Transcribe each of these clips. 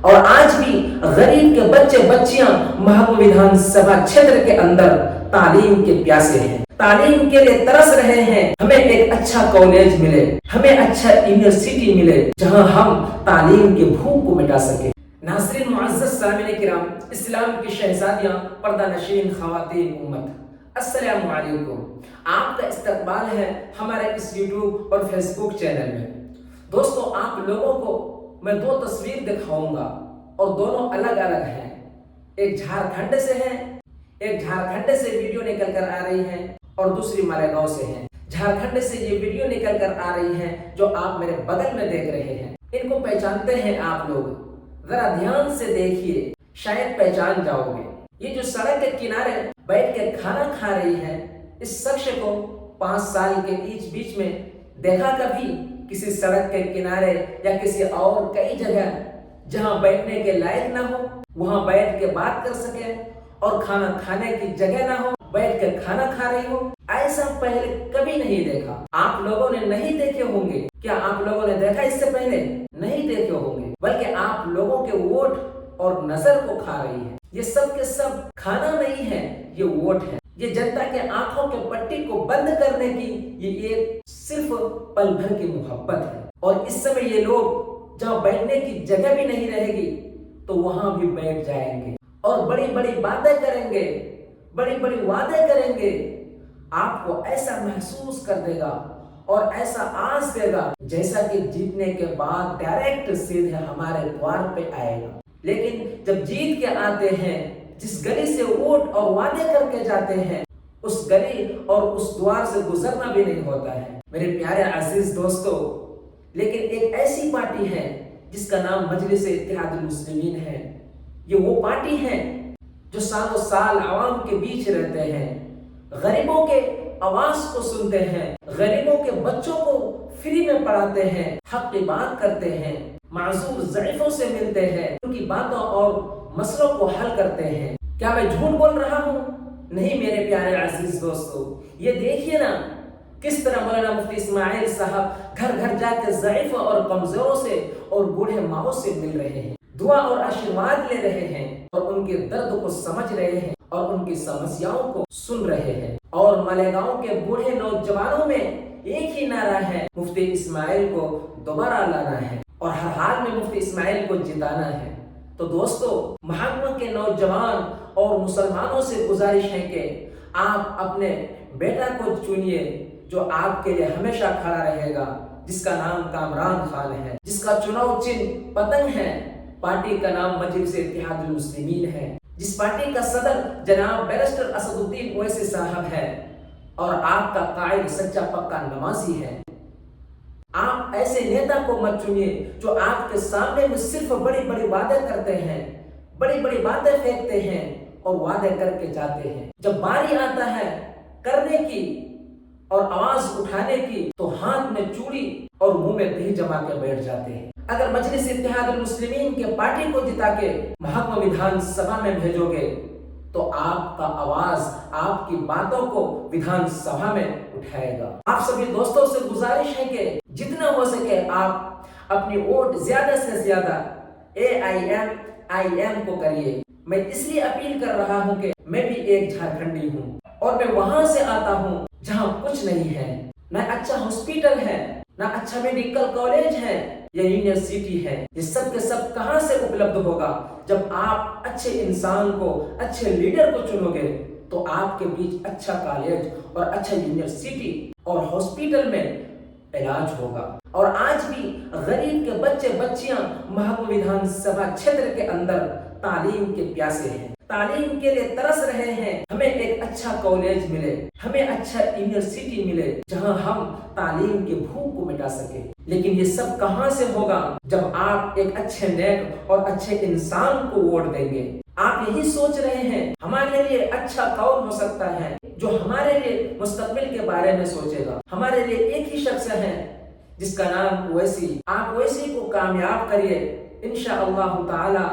और आज भी गरीब के बच्चे बच्चियां महबूब विधानसभा क्षेत्र के अंदर तालीम के प्यासे हैं, तालीम के लिए तरस रहे हैं। हमें एक अच्छा कॉलेज मिले, हमें अच्छा यूनिवर्सिटी मिले जहां हम तालीम की भूख को मिटा सके। नाज़रीन मुअज़्ज़ज़ सामिन किराम, इस्लाम की शहज़ादियां, पर्दा नशीन ख़वातीन उम्मत, अस्सलामु अलैकुम। आपका इस्तकबाल है हमारे इस यूट्यूब और फेसबुक चैनल में। दोस्तों, आप लोगों को मैं दो तस्वीर दिखाऊंगा और दोनों अलग अलग हैं। एक झारखंड से है, एक झारखंड से वीडियो निकल कर आ रही है और दूसरी मालेगांव से है। झारखंड से ये वीडियो निकल कर आ रही है जो आप मेरे बगल में देख रहे हैं। इनको पहचानते हैं आप लोग? जरा ध्यान से देखिए, शायद पहचान जाओगे। ये जो सड़क के किनारे बैठ के खाना खा रही है, इस शख्स को 5 साल के बीच में देखा कभी किसी सड़क के किनारे या किसी और कई जगह जहां बैठने के लायक ना हो, वहां बैठ के बात कर सके और खाना खाने की जगह ना हो, बैठ के खाना खा रही हो? ऐसा पहले कभी नहीं देखा। आप लोगों ने नहीं देखे होंगे। क्या आप लोगों ने देखा इससे पहले? नहीं देखे होंगे, बल्कि आप लोगों के वोट और नजर को खा रही है। ये सब के सब खाना नहीं है, ये वोट है। ये जनता के आंखों के पट्टी को बंद करने की ये एक सिर्फ पल भर की मोहब्बत है। और इस समय ये लोग जहाँ बैठने की जगह भी नहीं रहेगी तो वहां भी बैठ जाएंगे और बड़ी बड़ी बातें करेंगे, बड़ी बड़ी वादे करेंगे। आपको ऐसा महसूस कर देगा और ऐसा आस देगा जैसा कि जीतने के बाद डायरेक्ट सीधे हमारे द्वार पे आएगा। लेकिन जब जीत के आते हैं, जिस गली से वोट और वादे करके जाते हैं, उस गली और उस द्वार से गुजरना भी नहीं होता है। मेरे प्यारे अजीज दोस्तों, लेकिन एक ऐसी पार्टी है जिसका नाम मजलिस इत्तेहादुल मुस्लिमीन है। ये वो पार्टी है जो सालों साल आवाम के बीच रहते हैं, गरीबों के आवाज को सुनते हैं, गरीबों के बच्चों को फ्री में पढ़ाते हैं, हक की बात करते हैं, माजूर ज़ईफ़ों से मिलते हैं, उनकी बातों और मसलों को हल करते हैं। क्या मैं झूठ बोल रहा हूँ? नहीं मेरे प्यारे अजीज दोस्तों, ये देखिए ना किस तरह मौलाना मुफ्ती इस्माइल साहब घर घर जाकर ज़ईफ़ और कमजोरों से और बूढ़े माओ से मिल रहे हैं, दुआ और आशीर्वाद ले रहे हैं और उनके दर्द को समझ रहे हैं और उनकी समस्याओं को सुन रहे हैं। और मालेगांव के बूढ़े नौजवानों में एक ही नारा है, मुफ्ती इस्माइल को दोबारा लाना है और हर हाल में मुफ्ती इस्माइल को जिताना है। तो दोस्तों, महकमा के नौजवान और मुसलमानों से गुजारिश है कि आप अपने बेटा को चुनिए जो आपके लिए हमेशा खड़ा रहेगा, जिसका नाम कामरान खान है, जिसका चुनाव चिन्ह पतंग है, पार्टी का नाम मजलिस इत्तेहादुल मुस्लिमीन है, जिस पार्टी का सदर जनाब बैरिस्टर असदुद्दीन ओवैसी साहब है और आपका कायद सच्चा पक्का नमाजी है। आप ऐसे नेता को मत चुनिए जो आपके सामने में सिर्फ बड़ी बड़ी बातें करते हैं, बड़ी बड़ी बातें फेंकते हैं और वादे करके जाते हैं। जब बारी आता है करने की और आवाज उठाने की तो हाथ में चूड़ी और मुंह में दही जमा के बैठ जाते हैं। अगर मजलिस इत्तेहादुल मुस्लिमीन के पार्टी को जिता के महकमा विधानसभा में भेजोगे तो आपका आवाज आपकी बातों को विधानसभा में उठाएगा। आप सभी दोस्तों से गुजारिश है कि जितना हो सके आप अपनी वोट ज्यादा से ज्यादा AIM को करिए। मैं इसलिए अपील कर रहा हूं कि मैं भी एक झारखंडी हूं और मैं वहां से आता हूं जहां कुछ नहीं है, ना अच्छा हॉस्पिटल है, ना अच्छा मेडिकल कॉलेज है या यूनिवर्सिटी है। ये सब के सब कहां से उपलब्ध होगा? जब आप अच्छे इंसान को, अच्छे लीडर को चुनोगे तो आपके बीच अच्छा कॉलेज और अच्छा यूनिवर्सिटी और हॉस्पिटल में इलाज होगा। और आज भी गरीब के बच्चे बच्चियां महबूब विधानसभा क्षेत्र के अंदर तालीम के प्यासे हैं, तालीम के लिए तरस रहे हैं। हमें एक अच्छा कॉलेज मिले, हमें अच्छा यूनिवर्सिटी मिले जहां हम तालीम की भूख को मिटा सके। लेकिन ये सब कहां से होगा? जब आप एक अच्छे नेक और अच्छे इंसान को वोट देंगे। आप यही सोच रहे हैं हमारे लिए अच्छा कौन हो सकता है जो हमारे लिए मुस्तकबिल के बारे में सोचेगा? हमारे लिए एक ही शख्स है जिसका नाम ओवैसी। आप ओवैसी को कामयाब करिए, इंशाअल्लाह ताला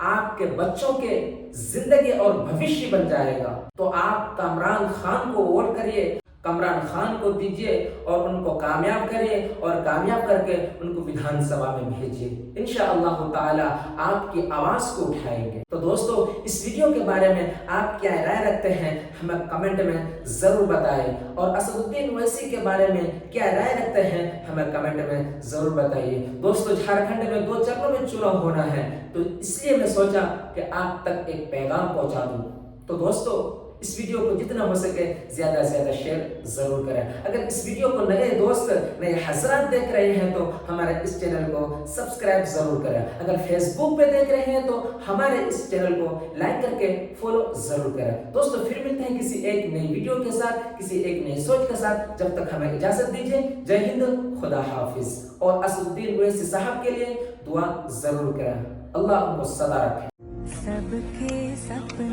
आपके बच्चों के जिंदगी और भविष्य बन जाएगा। तो आप कामरान खान को वोट करिए, कमरान खान को दीजिए और उनको कामयाब करिए और कामयाब करके उनको विधानसभा में भेजिए। इंशाअल्लाह ताला आपकी आवाज को उठाएंगे। तो दोस्तों, इस वीडियो के बारे में आप क्या राय रखते हैं हमें कमेंट में जरूर बताएं और असदुद्दीन ओवैसी के बारे में क्या राय रखते हैं हमें कमेंट में जरूर बताइए। दोस्तों, झारखंड में 2 चरणों में चुनाव होना है, तो इसलिए मैं सोचा कि आप तक एक पैगाम पहुंचा दूं। तो दोस्तों, इस वीडियो को जितना हो सके ज्यादा से ज्यादा शेयर जरूर करें। अगर इस वीडियो को नए दोस्त नए हजरात देख रहे हैं तो हमारे इस चैनल को सब्सक्राइब जरूर करें। अगर फेसबुक पे देख रहे हैं तो हमारे इस चैनल को लाइक करके फॉलो जरूर करें। दोस्तों, फिर मिलते हैं किसी एक नई वीडियो के साथ, किसी एक नई सोच के साथ। जब तक हमें इजाजत दीजिए। जय हिंद, खुदा हाफिज। और असदुद्दीन ओवैसी साहब के लिए दुआ जरूर करें। अल्लाह उनको सदा रखे। सबके सपनों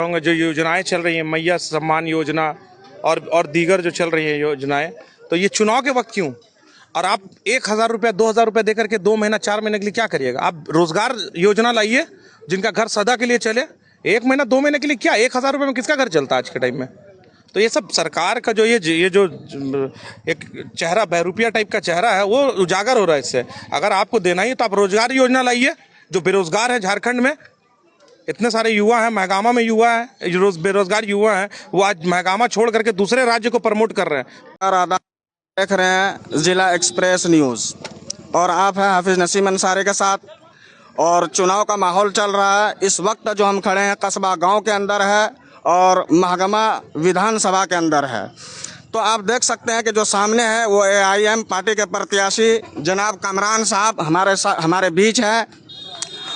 की जो योजनाएं चल रही हैं, मैया सम्मान योजना और दीगर जो चल रही है योजनाएं, तो ये चुनाव के वक्त क्यों? और आप 1,000 रुपया 2,000 रुपया देकर के 2 महीना 4 महीने के लिए क्या करिएगा? आप रोजगार योजना लाइए जिनका घर सदा के लिए चले। 1 महीना 2 महीने के लिए क्या 1,000 रुपये में किसका घर चलता है आज के टाइम में? तो ये सब सरकार का जो ये जो एक चेहरा बहरूपिया टाइप का चेहरा है वो उजागर हो रहा है इससे। अगर आपको देना ही तो आप रोजगार योजना लाइए। जो बेरोजगार है झारखंड में, इतने सारे युवा हैं, महगामा में युवा है, जो बेरोजगार युवा हैं, वो आज महगामा छोड़ करके दूसरे राज्य को प्रमोट कर रहे हैं। देख रहे हैं जिला एक्सप्रेस न्यूज़ और आप हैं हाफिज नसीम अंसारी के साथ। और चुनाव का माहौल चल रहा है। इस वक्त जो हम खड़े हैं कस्बा गांव के अंदर है और महगमा विधानसभा के अंदर है। तो आप देख सकते हैं कि जो सामने है वो AIM पार्टी के प्रत्याशी जनाब कमरान साहब हमारे बीच है।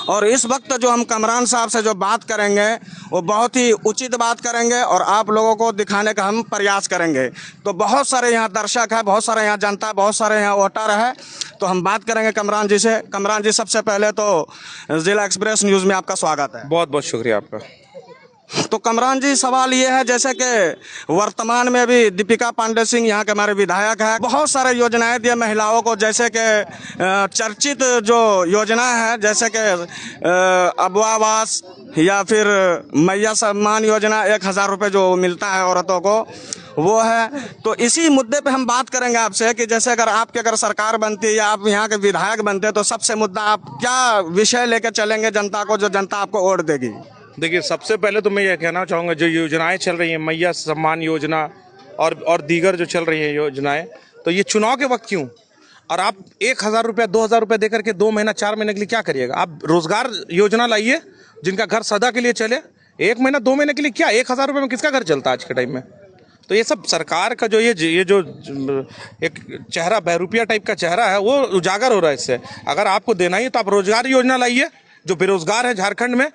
और इस वक्त जो हम कमरान साहब से जो बात करेंगे वो बहुत ही उचित बात करेंगे और आप लोगों को दिखाने का हम प्रयास करेंगे। तो बहुत सारे यहाँ दर्शक है, बहुत सारे यहाँ जनता, बहुत सारे यहाँ वोटर है। तो हम बात करेंगे कमरान जी से। कमरान जी, सबसे पहले तो जिला एक्सप्रेस न्यूज़ में आपका स्वागत है। बहुत बहुत शुक्रिया आपका। तो कमरान जी, सवाल ये है जैसे कि वर्तमान में भी दीपिका पांडे सिंह यहाँ के हमारे विधायक हैं, बहुत सारे योजनाएं दिए महिलाओं को, जैसे कि चर्चित जो योजना है जैसे कि अबवा आवास या फिर मैया सम्मान योजना 1,000 रुपये जो मिलता है औरतों को, वो है। तो इसी मुद्दे पे हम बात करेंगे आपसे कि जैसे अगर सरकार बनती या आप यहाँ के विधायक बनते तो सबसे मुद्दा आप क्या विषय लेके चलेंगे जनता को, जो जनता आपको वोट देगी? देखिए, सबसे पहले तो मैं ये कहना चाहूँगा, जो योजनाएं चल रही हैं, मैया सम्मान योजना और दीगर जो चल रही हैं योजनाएं, तो ये चुनाव के वक्त क्यों? और आप 1,000 रुपया 2,000 रुपया देकर के 2 महीना 4 महीने के लिए क्या करिएगा? आप रोजगार योजना लाइए जिनका घर सदा के लिए चले। 1 महीना 2 महीने के लिए क्या 1,000 रुपये में किसका घर चलता है आज के टाइम में? तो ये सब सरकार का जो ये जो एक चेहरा बहरूपिया टाइप का चेहरा है वो उजागर हो रहा है इससे। अगर आपको देना ही तो आप रोजगार योजना लाइए। जो बेरोजगार है झारखंड में,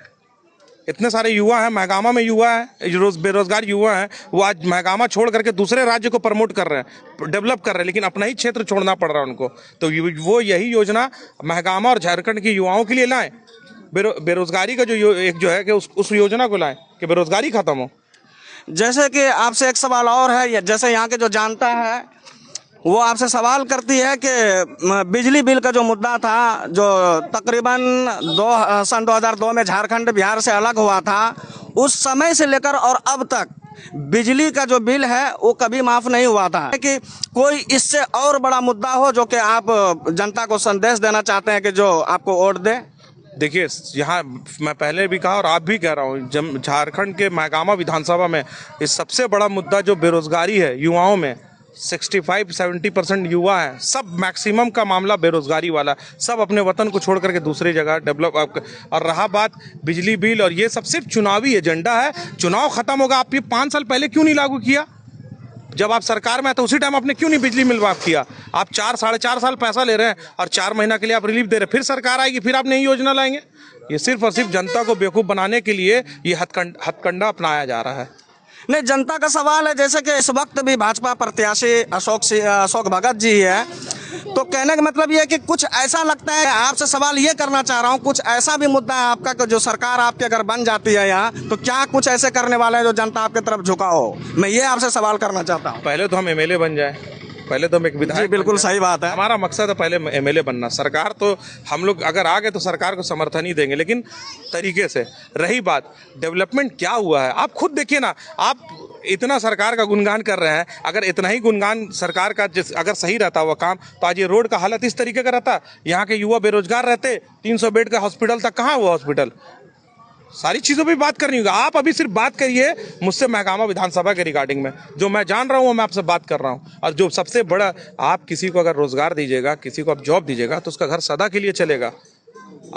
इतने सारे युवा हैं, महगामा में युवा है, जो बेरोजगार युवा हैं, वो आज महगामा छोड़ करके दूसरे राज्य को प्रमोट कर रहे हैं, डेवलप कर रहे हैं, लेकिन अपना ही क्षेत्र छोड़ना पड़ रहा है उनको। तो वो यही योजना महगामा और झारखंड के युवाओं के लिए लाएं। बेरोजगारी का जो है कि उस योजना को लाएं कि बेरोजगारी खत्म हो। जैसे कि आपसे एक सवाल और है, जैसे यहाँ के जो जानता है वो आपसे सवाल करती है कि बिजली बिल का जो मुद्दा था, जो तकरीबन सन 2002 में झारखंड बिहार से अलग हुआ था, उस समय से लेकर और अब तक बिजली का जो बिल है वो कभी माफ़ नहीं हुआ था। कि कोई इससे और बड़ा मुद्दा हो जो कि आप जनता को संदेश देना चाहते हैं कि जो आपको वोट दे? देखिए, यहाँ मैं पहले भी कहा और आप भी कह रहा हूँ, जब झारखंड के महगामा विधानसभा में इस सबसे बड़ा मुद्दा जो बेरोजगारी है युवाओं में, 65-70% युवा हैं, सब मैक्सिमम का मामला बेरोजगारी वाला, सब अपने वतन को छोड़ करके दूसरी जगह डेवलप। और रहा बात बिजली बिल, और ये सब सिर्फ चुनावी एजेंडा है। चुनाव खत्म होगा, आप ये 5 साल पहले क्यों नहीं लागू किया? जब आप सरकार में आए तो उसी टाइम आपने क्यों नहीं बिजली बिल माफ किया? आप 4-4.5 साल पैसा ले रहे हैं और 4 महीना के लिए आप रिलीफ दे रहे हैं, फिर सरकार आएगी, फिर आप नई योजना लाएंगे। ये सिर्फ और सिर्फ जनता को बेवकूफ़ बनाने के लिए ये हथकंडा अपनाया जा रहा है। नहीं, जनता का सवाल है, जैसे कि इस वक्त भी भाजपा प्रत्याशी अशोक भगत जी है, तो कहने का मतलब ये है कि कुछ ऐसा लगता है, आपसे सवाल ये करना चाह रहा हूँ, कुछ ऐसा भी मुद्दा है आपका कि जो सरकार आपके अगर बन जाती है यहाँ, तो क्या कुछ ऐसे करने वाले हैं जो जनता आपके तरफ झुका हो? मैं ये आपसे सवाल करना चाहता हूँ। पहले तो हम एमएलए बन जाए, पहले तो हम एक जी विधायक बिल्कुल बन जाएं। सही बात है। हमारा मकसद है पहले एमएलए बनना। सरकार तो हम लोग अगर आ गए तो सरकार को समर्थन ही देंगे, लेकिन तरीके से। रही बात डेवलपमेंट क्या हुआ है, आप खुद देखिए ना। आप इतना सरकार का गुणगान कर रहे हैं, अगर इतना ही गुणगान सरकार का अगर सही रहता हुआ काम, तो आज ये रोड का हालत इस तरीके का रहता। यहाँ के युवा बेरोजगार रहते, 300 बेड का हॉस्पिटल था, कहाँ हुआ हॉस्पिटल? सारी चीजों पे बात करनी होगी। आप अभी सिर्फ बात करिए मुझसे महकामा विधानसभा के रिगार्डिंग में, जो मैं जान रहा हूँ मैं आपसे बात कर रहा हूँ। और जो सबसे बड़ा, आप किसी को अगर रोजगार दीजिएगा, किसी को आप जॉब दीजिएगा, तो उसका घर सदा के लिए चलेगा।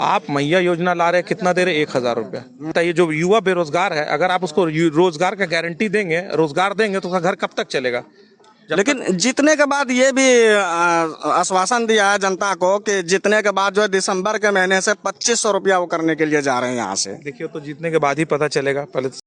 आप मैया योजना ला रहे हैं, कितना दे रहे? 1000 रुपया। तो ये जो युवा बेरोजगार है, अगर आप उसको रोजगार का गारंटी देंगे, रोजगार देंगे, तो उसका घर कब तक चलेगा? लेकिन जीतने के बाद ये भी आश्वासन दिया है जनता को कि जीतने के बाद जो है दिसंबर के महीने से 2500 रुपया वो करने के लिए जा रहे हैं यहाँ से। देखिए, तो जीतने के बाद ही पता चलेगा। पहले